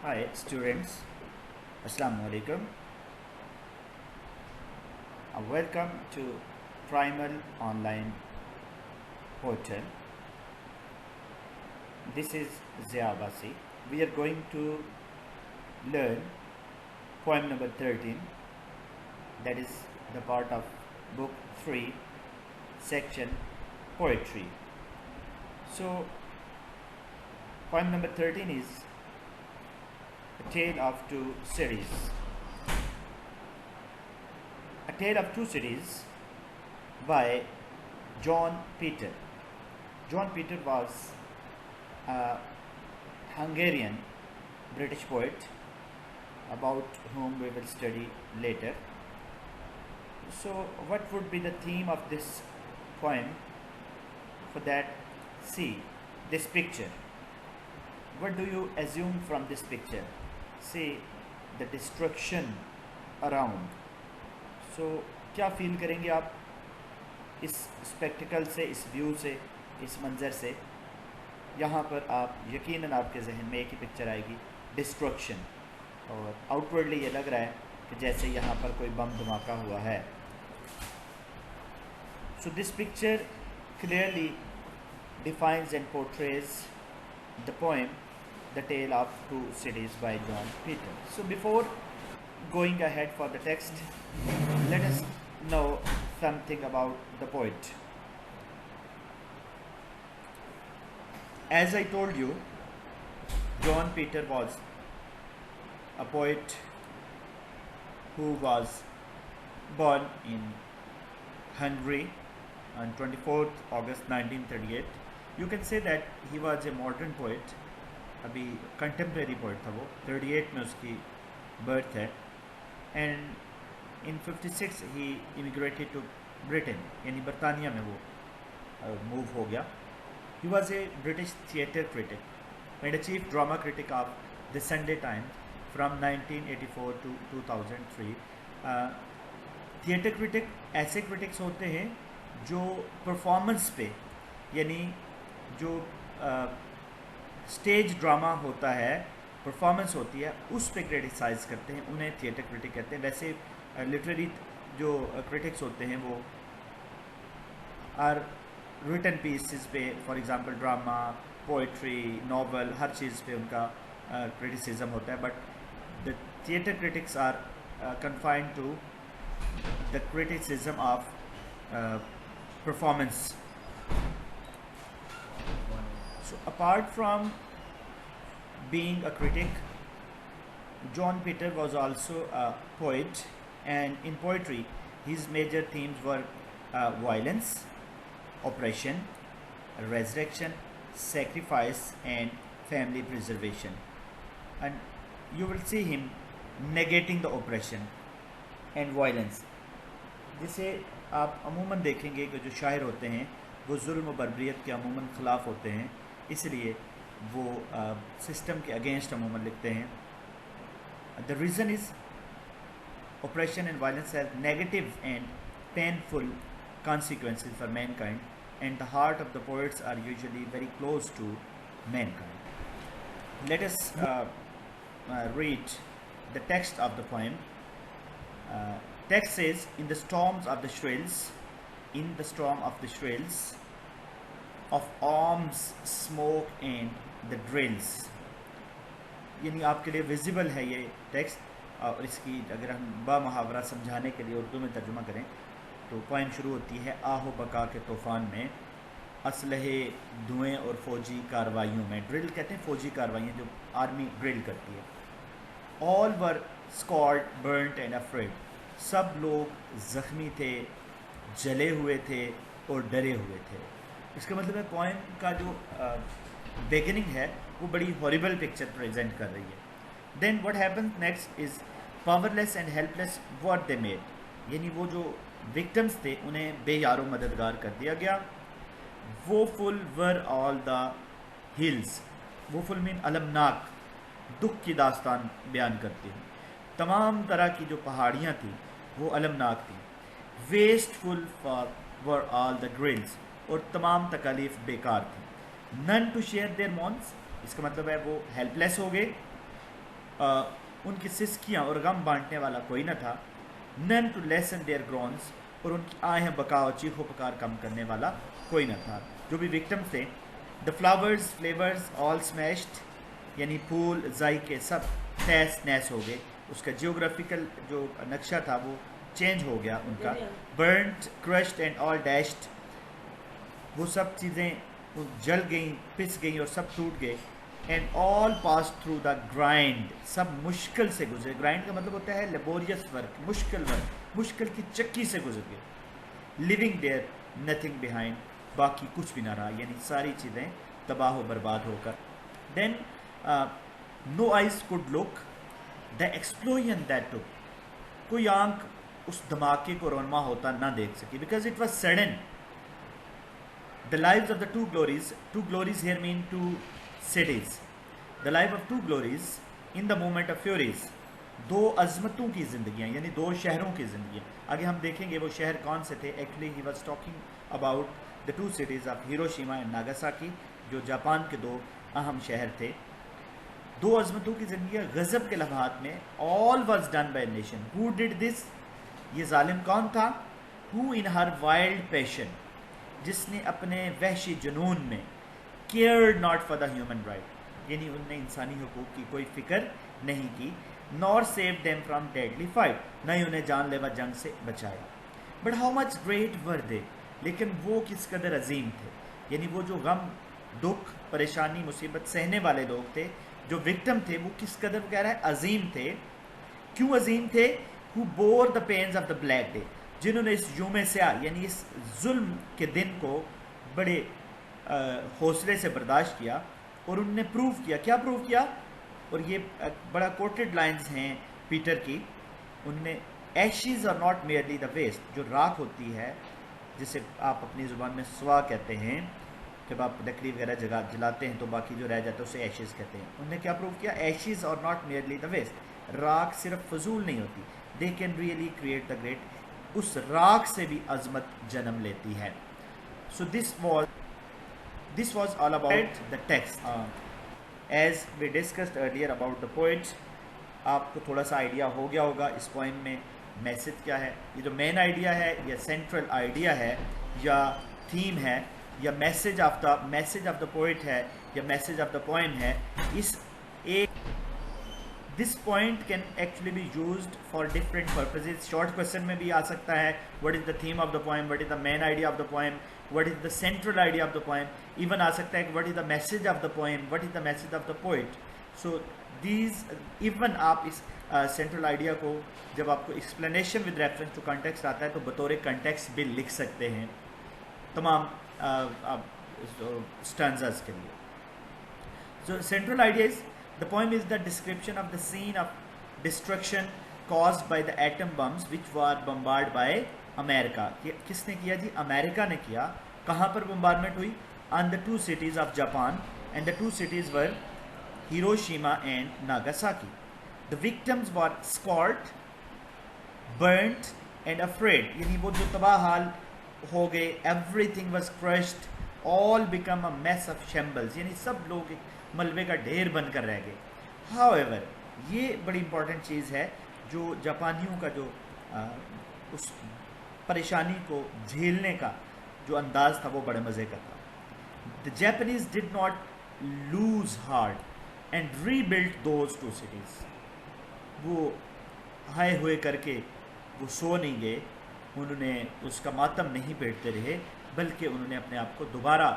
Hi students, Assalamu alaikum. Welcome to Primal Online Portal. This is Zia Abasi. We are going to learn poem number 13, that is the part of book 3, section poetry. So poem number 13 is A Tale of Two Cities. A Tale of Two Cities by John Peter. John Peter was a Hungarian British poet about whom we will study later. So what would be the theme of this poem? For that, see this picture. What do you assume from this picture? See the destruction around. So क्या feel करेंगे आप इस spectacled से, इस view से, इस मंज़र से? यहाँ पर आप यकीनन आपके जहन में एक ही पिक्चर आएगी, डिस्ट्रक्शन, और आउटवर्डली ये लग रहा है कि जैसे यहाँ पर कोई बम धमाका हुआ है. So this picture clearly defines and portrays the poem The Tale of Two Cities by John Peter. So before going ahead for the text, let us know something about the poet. As I told you, John Peter was a poet who was born in Hungary on 24th August 1938. You can say that he was a modern poet. अभी contemporary poet था वो. 38 में उसकी birth है. And in 56 he immigrated to Britain, यानी बरतानिया में वो मूव हो गया. He was a British theatre critic and a chief drama critic of the Sunday Time from 1984 to 2003. Theatre critic ऐसे क्रिटिक्स होते हैं जो परफॉर्मेंस पे, यानी जो स्टेज ड्रामा होता है, परफॉर्मेंस होती है, उस पे क्रिटिसाइज़ करते हैं, उन्हें थिएटर क्रिटिक कहते हैं. वैसे लिटरेरी जो क्रिटिक्स होते हैं वो आर रिटन पीसेस पे, for example drama, poetry, novel, हर चीज़ पे उनका क्रिटिसिज्म होता है. But the theatre critics are confined to the criticism of performance. So apart from being a critic, John Peter was also a poet, and in poetry his major themes were violence, oppression, resurrection, sacrifice and family preservation. And you will see him negating the oppression and violence. जिसे आप अमूमन देखेंगे कि जो शायर होते हैं वो जुल्म व बर्बरियत के अमूमन ख़िलाफ़ होते हैं, इसलिए वो सिस्टम के अगेंस्ट अमूमन लिखते हैं. The reason is oppression and violence have negative and painful consequences for mankind, and the heart of the poets are usually very close to mankind. Let us read the text of the poem. Text says, in the storm of the shrills of arms, smoke and the drills. यानी आपके लिए visible है ये text, और इसकी अगर हम बामुहावरा समझाने के लिए उर्दू में तर्जुमा करें तो पोइम शुरू होती है, आहो बका के तूफ़ान में, असलहे धुएँ और फ़ौजी कार्रवाइयों में. ड्रिल कहते हैं फ़ौजी कार्रवाइयाँ जो आर्मी ड्रिल करती है. All were scarred, burnt and afraid. सब लोग ज़ख्मी थे, जले हुए थे और डरे हुए थे. इसका मतलब है पोइम का जो बिगिनिंग है वो बड़ी हॉरिबल पिक्चर प्रेजेंट कर रही है. Then what happens next is powerless and helpless what they made. यानी वो जो विक्टिम्स थे उन्हें बेयारो मददगार कर दिया गया. वो full war all the hills. वो फुल मीन अलमनाक, दुख की दास्तान बयान करती है. तमाम तरह की जो पहाड़ियाँ थी वो अलमनाक थी. Wasteful forever all the grills. और तमाम तकालीफ बेकार थी. None to share their moans. इसका मतलब है वो हेल्पलेस हो गए. उनकी सिसकियाँ और गम बांटने वाला कोई न था। नन टू लेसन देयर ग्रोन्स, और उनकी आहें बका और चीखो पुकार कम करने वाला कोई न था। जो भी विक्टिम थे, the flowers flavours all smashed, यानी फूल जायके सब तहस नहस हो गए। उसका जियोग्राफिकल जो नक्शा था वो चेंज हो गया उनका। Burned crushed and all dashed, वो सब चीज़ें जल गई, पिस गई और सब टूट गए। And all pass through the grind, सब मुश्किल से गुजरे। ग्राइंड का मतलब होता है लेबोरियस वर्क, मुश्किल वर्क, मुश्किल की चक्की से गुजर गए। लिविंग देयर नथिंग बिहाइंड, बाकी कुछ भी ना रहा, यानी सारी चीज़ें तबाह व बर्बाद होकर। Then no eyes could look the explosion that took, कोई आंख उस धमाके को रोनमा होता ना देख सकी, because it was sudden. The lives of the two glories here mean two cities. The life of two glories in the moment of furies. दो अजमतों की ज़िंदगियाँ, यानी दो शहरों की ज़िंदगियाँ। आगे हम देखेंगे वो शहर कौन से थे। Actually he was talking about the two cities of Hiroshima and Nagasaki, जो जापान के दो अहम शहर थे। दो अजमतों की ज़िंदगियाँ गज़ब के लम्हात में। All was done by nation. Who did this, ये जालिम कौन था? Who in her wild passion, जिसने अपने वहशी जुनून में care not for the human right, यानी उनने इंसानी हुकूक की कोई फिक्र नहीं की। Nor save them from deadly fight, न ही उन्हें जानलेवा जंग से बचाया। बट हाउ मच ग्रेट वर दे, लेकिन वो किस कदर अजीम थे, यानी वो जो गम दुख परेशानी मुसीबत सहने वाले लोग थे, जो विक्टिम थे, वो किस कदर कह रहा है अजीम थे। क्यों अजीम थे? Who bore the pains of the black day, जिन्होंने इस यूम से यानी इस जुल्म के दिन को बड़े हौसले से बर्दाश्त किया, और उनने प्रूव किया। क्या प्रूव किया? और ये बड़ा कोटेड लाइंस हैं पीटर की। उनने ashes are not merely the waste, जो राख होती है, जिसे आप अपनी ज़ुबान में स्वा कहते हैं, जब आप लकड़ी वगैरह जलाते हैं तो बाकी जो रह जाता है उसे एशीज कहते हैं। उनने क्या प्रूव किया? Ashes are not merely the waste, राख सिर्फ फजूल नहीं होती, they can really create the great, उस राख से भी अजमत जन्म लेती है। So this was all about the text. As we discussed earlier about the poet, आपको थोड़ा सा आइडिया हो गया होगा इस पोइम में मैसेज क्या है। ये जो मेन आइडिया है या सेंट्रल आइडिया है या थीम है या मैसेज ऑफ द पोइट है या मैसेज ऑफ द पोइम है, इस एक this point can actually be used for different purposes. Short question में भी आ सकता है, what is the theme of the poem, what is the main idea of the poem, what is the central idea of the poem. Even आ सकता है कि what is the message of the poem, what is the message of the poet. So these even आप इस central idea को जब आपको explanation with reference to context आता है तो बतौर कंटेक्स्ट भी लिख सकते हैं तमाम स्टैंजास के लिए। सो central idea is the poem is the description of the scene of destruction caused by the atom bombs which were bombarded by America. किसने किया जी? अमेरिका ने किया। कहाँ पर bombardment हुई? On the two cities of Japan, and the two cities were Hiroshima and Nagasaki. The victims were scarred, burnt and afraid, यानी वो जो तबाह हाल हो गए, everything was crushed, all become a mess of shambles, यानी सब लोग मलबे का ढेर बनकर रह गए। However, ये बड़ी इंपॉर्टेंट चीज़ है, जो जापानियों का जो उस परेशानी को झेलने का जो अंदाज़ था वो बड़े मज़े का था। The Japanese did not lose heart and rebuilt those two cities. वो हाय हुए करके वो सो नहीं गए, उन्होंने उसका मातम नहीं पेटते रहे, बल्कि उन्होंने अपने आप को दोबारा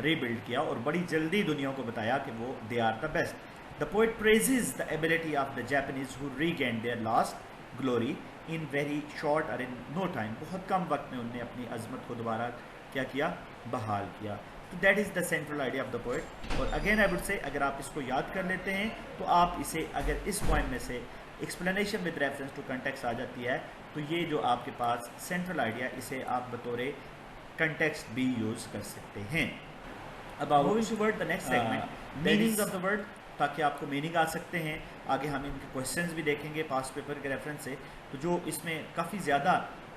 रीबिल्ड किया और बड़ी जल्दी दुनिया को बताया कि वो they are the best. The poet praises the ability of the Japanese who regained their lost glory in very short or in no time, बहुत कम वक्त में उन्होंने अपनी अजमत को दोबारा क्या किया? बहाल किया। तो that is the central idea of the poet. और अगेन आई वुड से, अगर आप इसको याद कर लेते हैं तो आप इसे, अगर इस पॉइंट में से explanation with reference to context आ जाती है, तो ये जो आपके पास सेंट्रल आइडिया, इसे आप बतौर कंटेक्स्ट भी यूज़ कर सकते हैं। About moving toward the next segment, meanings of the word, ताकि आपको मीनिंग आ सकते हैं। आगे हम इनके क्वेश्चंस भी देखेंगे पास्ट पेपर के रेफरेंस से। तो जो इसमें काफ़ी ज़्यादा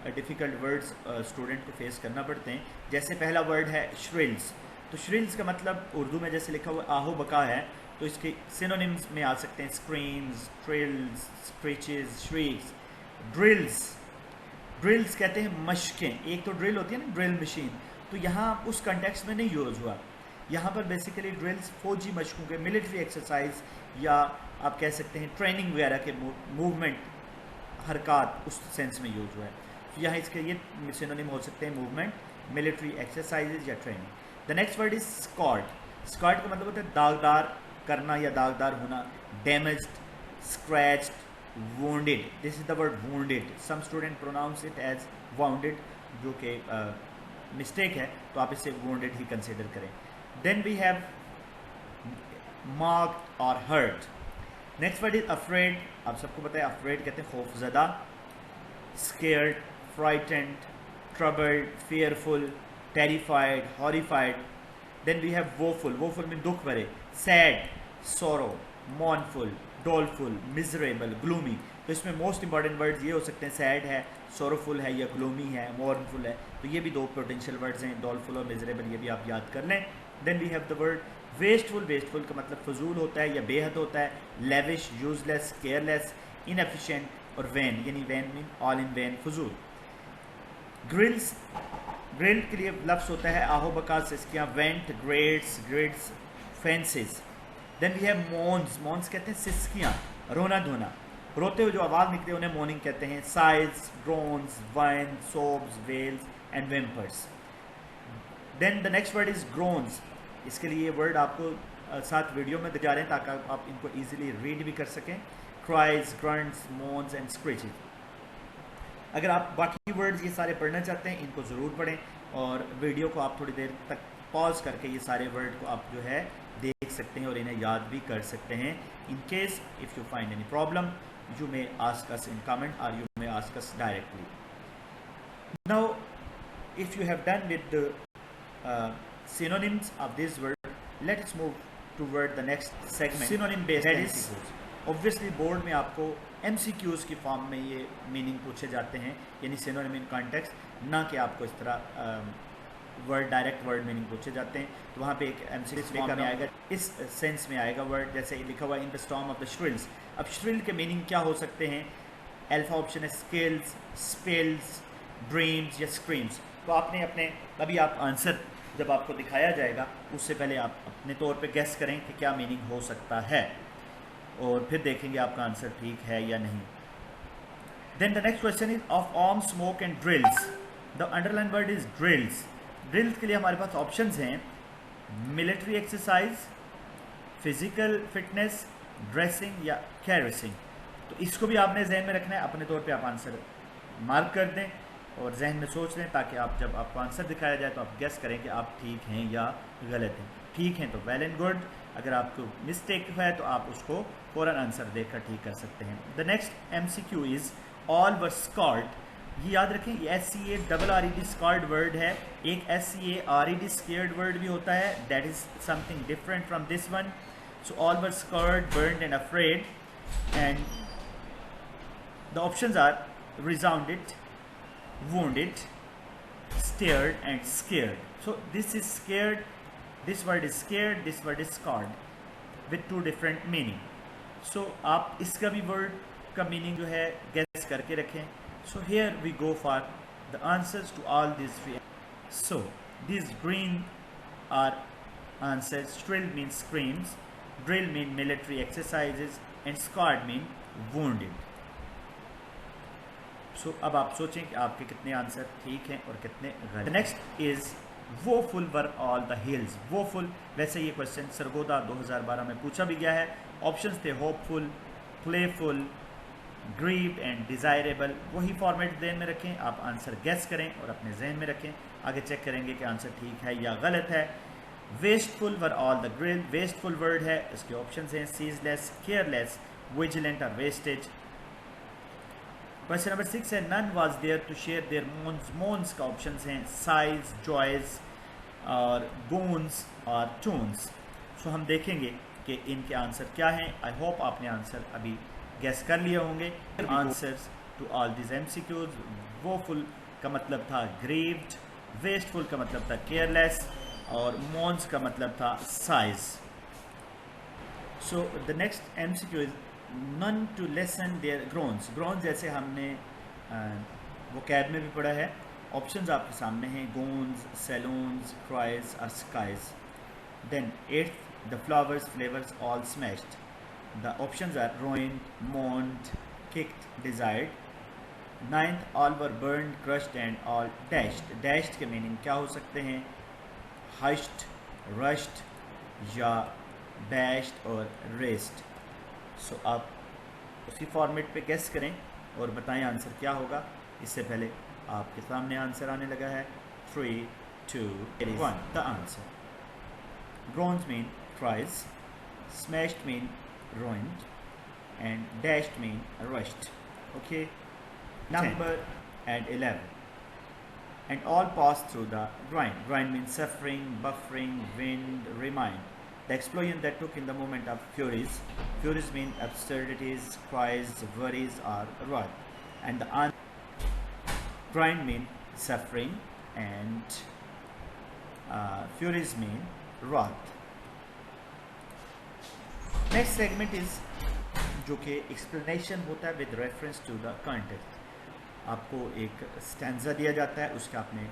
डिफ़िकल्ट वर्ड्स स्टूडेंट को फेस करना पड़ते हैं, जैसे पहला वर्ड है श्रिल्स। तो श्रिल्स का मतलब उर्दू में जैसे लिखा हुआ आहो बका है, तो इसके सिनोनिम्स में आ सकते हैं screams, trills, screeches, shrieks, drills. Drills कहते हैं मशकें, एक तो ड्रिल होती है ना ड्रिल मशीन, तो यहाँ उस कंटेक्स्ट में नहीं यूज़ हुआ। यहाँ पर बेसिकली ड्रिल्स फौजी मशकों के, मिलिट्री एक्सरसाइज या आप कह सकते हैं ट्रेनिंग वगैरह के मूवमेंट, हरकत उस सेंस में यूज हुआ है। तो यहाँ इसके ये सिनोनिम हो सकते हैं मूवमेंट, मिलिट्री एक्सरसाइजेज या training. The next word is scarred. Scarred का मतलब होता है दागदार करना या दागदार होना, damaged, scratched, wounded. This is the word wounded. Some student pronounce it as wounded, जो कि मिस्टेक है, तो आप इसे wounded ही कंसिडर करें। Then we have marked or hurt. Next word is afraid. आप सबको पता है afraid कहते हैं खौफजदा, scared, frightened, troubled, fearful, terrified, horrified. Then we have woeful. Woeful mean दुख भरे, sad, sorrow, mournful, doleful, miserable, gloomy. तो इसमें मोस्ट इंपॉर्टेंट वर्ड्स ये हो सकते हैं, सैड है, सोरोफुल है या ग्लूमी है, मॉर्नफुल है। तो ये भी दो पोटेंशियल वर्ड्स हैं, डोलफुल और मिजरेबल, ये भी आप याद कर लें। Then we have the word wasteful. Wasteful का मतलब फजूल होता है या बेहद होता है। लेविश, यूजलेस, केयरलेस, इनएफिशिएंट और वैन, यानी vain mean all in vain, फजूल। ग्रिल्स, ग्रिल के लिए लफ्स होता है आहो बका से, इसके यहाँ vent, grades, grids, fences. Then we have moans. Moans कहते हैं सिसकियाँ, रोना धोना, रोते हुए जो आवाज़ निकले उन्हें मोर्निंग कहते हैं। Sighs, drones, whine, sobs, wails and whimpers. Then the next word is groans. इसके लिए ये वर्ड आपको साथ वीडियो में दिखा रहे हैं ताकि आप इनको ईजिली रीड भी कर सकें। Cries, grunts, moans and screeches. अगर आप बाकी वर्ड्स ये सारे पढ़ना चाहते हैं, इनको ज़रूर पढ़ें और वीडियो को आप थोड़ी देर तक पॉज करके ये सारे वर्ड को आप जो है देख सकते हैं और इन्हें याद भी कर सकते हैं। In case if you find any problem you may ask us in comment or you may ask us directly. Now if you have done with the synonyms of this word, let us move toward the next segment, synonym based MCQs. Obviously board में आपको MCQs की form में ये meaning पूछे जाते हैं, यानी synonym in context, ना कि आपको इस तरह वर्ड डायरेक्ट वर्ड मीनिंग पूछे जाते हैं। तो वहाँ पे एक MCQ में आएगा, इस सेंस में आएगा वर्ड, जैसे लिखा हुआ in the storm of the thrills. अब श्रिल के मीनिंग क्या हो सकते हैं? अल्फा ऑप्शन है स्किल्स, स्पेल्स, ड्रीम्स या स्क्रीम्स। तो आपने अपने अभी आप आंसर जब आपको दिखाया जाएगा उससे पहले आप अपने तौर पे गेस करें कि क्या मीनिंग हो सकता है और फिर देखेंगे आपका आंसर ठीक है या नहीं। Then the next question is of arm, smoke and drills. The underline word is drills. Drills के लिए हमारे पास ऑप्शंस हैं military exercise, physical fitness, dressing या कैरेसिंग। तो इसको भी आपने जहन में रखना है, अपने तौर पे आप आंसर मार्क कर दें और जहन में सोच लें ताकि आप जब आपको आंसर दिखाया जाए तो आप गेस करें कि आप ठीक हैं या गलत हैं। ठीक हैं तो वेल एंड गुड, अगर आपको मिस्टेक है तो आप उसको फ़ौरन आंसर देकर ठीक कर सकते हैं। The next MCQ is all were scarred. ये याद रखें, ये SCARRED स्कॉर्ड वर्ड है। एक SCARED स्केयर्ड वर्ड भी होता है, that is something different from this one. So all were scared, burned and afraid, and the options are resounded, wounded, stared and scared. So this is scared, this word is scared, this word is scarred with two different meaning. So आप इसका भी word का meaning जो है guess करके रखें। So here we go for the answers to all these three. So these green are answers. Shrill means screams, drill mean military exercises and scarred mean wounded. So अब आप सोचें कि आपके कितने आंसर ठीक हैं और कितने गलत। The next is woeful were all the hills. woeful, वैसे ये क्वेश्चन सरगोदा 2012 में पूछा भी गया है। ऑप्शंस थे hopeful, playful, grieved and desirable. वही फॉर्मेट जहन में रखें, आप आंसर गेस करें और अपने जहन में रखें। आगे चेक करेंगे कि आंसर ठीक है या गलत है। Wasteful war all the grill. Wasteful word है, इसके ऑप्शंस हैं सीजलेस, केयरलेस, विजिलेंट और वेस्टेज। क्वेश्चन नंबर 6 है none was there to share their moans. Moans का ऑप्शंस हैं साइज, जॉयज और गोन्स और टून्स। सो हम देखेंगे कि इनके आंसर क्या हैं। आई होप आपने आंसर अभी गेस कर लिए होंगे। Answers to all this MCQs। Woeful का मतलब था ग्रेव्ड, वेस्टफुल का मतलब था केयरलेस, और मॉन्स का मतलब था sighs. So the next MCQ is none to lessen their groans. Groans जैसे हमने वो कैब में भी पढ़ा है। ऑप्शंस आपके सामने हैं, गोन्स, सैलून्स, क्राइज और skies. Then 8th the flowers flavours all smashed. The options are ruined, mourned, kicked, desired. 9th all were burned, crushed and all dashed. Dashed के मीनिंग क्या हो सकते हैं? hushed, rushed या dashed और raised. सो आप उसी फॉर्मेट पे गेस करें और बताएं आंसर क्या होगा। इससे पहले आपके सामने आंसर आने लगा है। 3, 2, 1 the answer. Groans mean cries, smashed mean ruined, and dashed mean rushed. Okay. Number and 11. And all pass through the grind. Grind means suffering, buffering, wind, remind. The explosion that took in the moment of furies. Furies mean absurdities, cries, worries, or wrath. And the grind mean suffering, and furies mean wrath. Next segment is जो कि explanation होता है with reference to the context. आपको एक stanza दिया जाता है, उसका आपने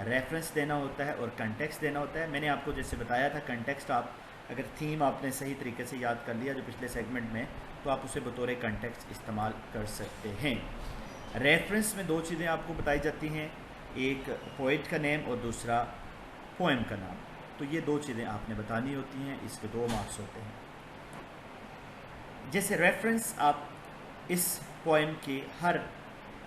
रेफरेंस देना होता है और कंटेक्स्ट देना होता है। मैंने आपको जैसे बताया था, कंटेक्स्ट आप अगर थीम आपने सही तरीके से याद कर लिया जो पिछले सेगमेंट में, तो आप उसे बतौर कंटेक्स्ट इस्तेमाल कर सकते हैं। रेफरेंस में दो चीज़ें आपको बताई जाती हैं, एक पोइट का नेम और दूसरा पोएम का नाम। तो ये दो चीज़ें आपने बतानी होती हैं, इसके 2 मार्क्स होते हैं। जैसे रेफरेंस आप इस पोएम की हर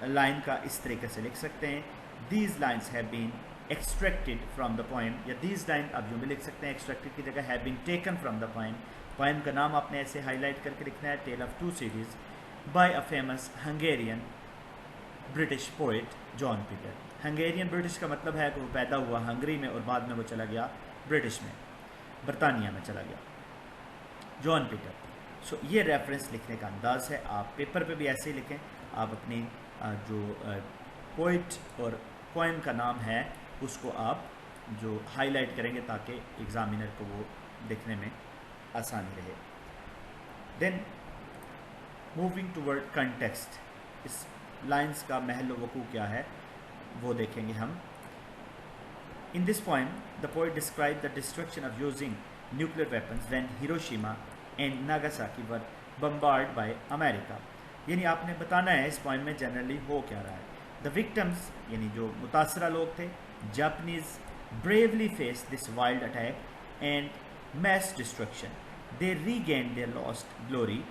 लाइन का इस तरीके से लिख सकते हैं, these lines have been extracted from the poem, या दीज लाइन आप यूँ भी लिख सकते हैं, एक्सट्रैक्टेड की जगह have been taken from the poem. Poem का नाम आपने ऐसे हाईलाइट करके लिखना है, tale of two cities by a famous Hungarian British poet John Peter. Hungarian British का मतलब है कि वो पैदा हुआ हंगरी में और बाद में वो चला गया ब्रिटिश में, बरतानिया में चला गया, जॉन पीटर। सो ये रेफरेंस लिखने का अंदाज़ है। आप पेपर पे भी ऐसे ही लिखें, आप अपनी जो पोइट और पोएम का नाम है उसको आप जो हाईलाइट करेंगे ताकि एग्जामिनर को वो देखने में आसानी रहे। देन मूविंग टूवर्ड कंटेक्स्ट, इस लाइंस का महल वकू क्या है वो देखेंगे हम। In this poem the poet describe the destruction of using nuclear weapons when Hiroshima and Nagasaki were bombard by America. यानी आपने बताना है इस पॉइंट में जनरली हो क्या रहा है। द विक्टिम्स यानी जो मुतासरा लोग थे, Japanese bravely face this wild attack and mass destruction. They regained their lost glory.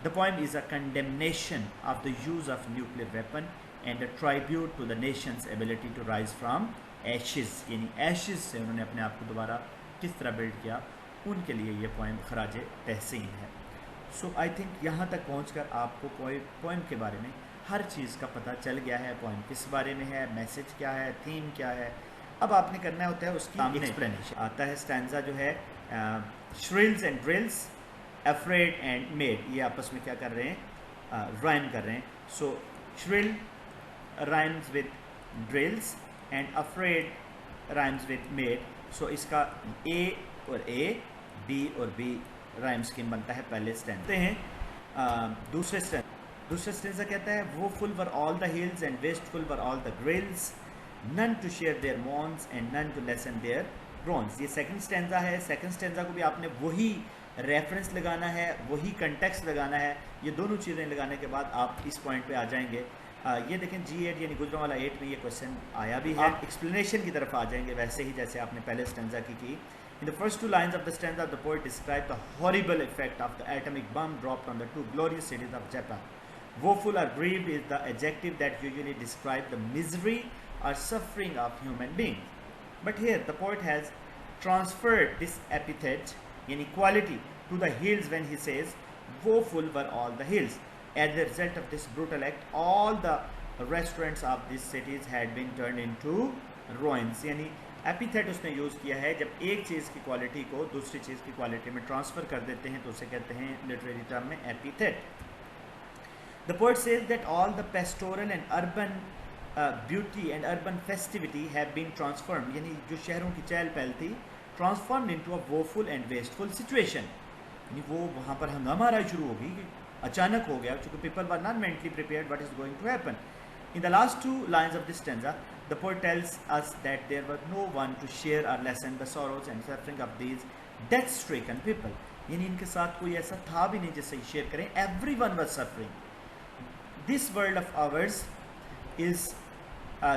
The poem is a condemnation of the use of nuclear weapon and a tribute to the nation's ability to rise from ashes. यानी ashes से उन्होंने अपने आप को दोबारा किस तरह build किया, उनके लिए ये पोएम खराज तहसीन है। सो आई थिंक यहाँ तक पहुँचकर आपको पोएम के बारे में हर चीज़ का पता चल गया है। पोएम किस बारे में है, मैसेज क्या है, थीम क्या है। अब आपने करना होता है उसकी एक्सप्लेनेशन। आता है स्टैंजा जो है thrills and drills, afraid and made, ये आपस में क्या कर रहे हैं, राइम कर रहे हैं। So thrill rhymes with drills and afraid rhymes with made. So इसका ए और ए, बी और बी राइम स्कीम बनता है पहले स्टैंजा हैं। दूसरे स्टैंजा कहता है वो full war all the hills and wasteful war all the grills, none to share their moans and none to lessen their groans. ये सेकंड स्टैंजा है। सेकंड स्टैंजा को भी आपने वही रेफरेंस लगाना है, वही कंटेक्स्ट लगाना है। ये दोनों चीज़ें लगाने के बाद आप इस पॉइंट पे आ जाएंगे। ये देखें G8 यानी गुजरांवाला 8 में ये क्वेश्चन आया भी है। एक्सप्लेनेशन की तरफ आ जाएंगे वैसे ही जैसे आपने पहले स्टैंजा की। In the first two lines of the stanza, the poet described the horrible effect of the atomic bomb dropped on the two glorious cities of Japan. Woeful or grieved is the adjective that usually describes the misery or suffering of human beings. But here the poet has transferred this epithet, inequality, to the hills when he says, woeful were all the hills. As a result of this brutal act, all the restaurants of these cities had been turned into ruins. यानी epithet उसने use किया है जब एक चीज़ की quality को दूसरी चीज़ की क्वालिटी में ट्रांसफ़र कर देते हैं तो उसे कहते हैं लिटरेरी टर्म में epithet. The poet says that all the pastoral and urban beauty and urban festivity have been transform, यानी जो शहरों की चहल पहल थी transformed into a woeful and wasteful situation, यानी वो वहाँ पर हंगामा आना शुरू हो गई, अचानक हो गया, क्योंकि people were not mentally prepared what is going to happen. In the last two lines of this stanza, the poet tells us that there was no one to share our lesson, the sorrows and suffering of these death-stricken people. यानी इनके साथ कोई ऐसा था भी नहीं जिससे share करें. Everyone was suffering. This world of ours is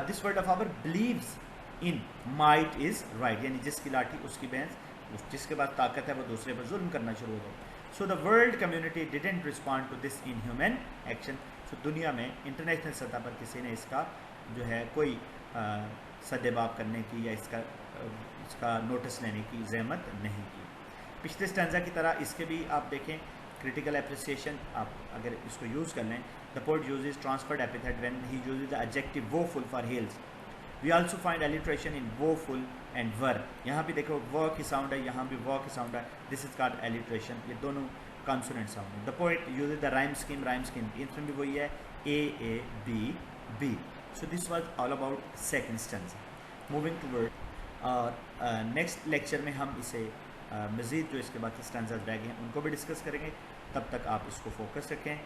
this world of ours believes in might is right. यानी जिसकी लाठी उसकी भैंस, जिसके पास ताकत है वो दूसरे पर जुल्म करना शुरू हो गया. So the world community didn't respond to this inhuman action. So दुनिया में इंटरनेशनल सतह पर किसी ने इसका जो है कोई सदेबाब करने की या इसका नोटिस लेने की जहमत नहीं की. पिछले स्टैंजा की तरह इसके भी आप देखें क्रिटिकल एप्रिसिएशन, आप अगर इसको यूज़ कर लें. The poet uses transferred epithet when he uses the adjective woeful for hills. We also find alliteration in woeful and war. यहाँ भी देखो व की साउंड है, यहाँ भी व की साउंड है. This is called alliteration. ये दोनों कॉन्सोनेंट साउंड है. The poet uses the rhyme scheme. इसमें भी वही है A B B. So this was all about second stanza. Moving toward और नेक्स्ट लेक्चर में हम इसे मज़ीद जो इसके बाकी स्टैंजाज रह गए हैं उनको भी डिस्कस करेंगे. तब तक आप इसको फोकस रखें.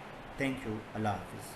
Thank you. अल्लाह हाफिज़.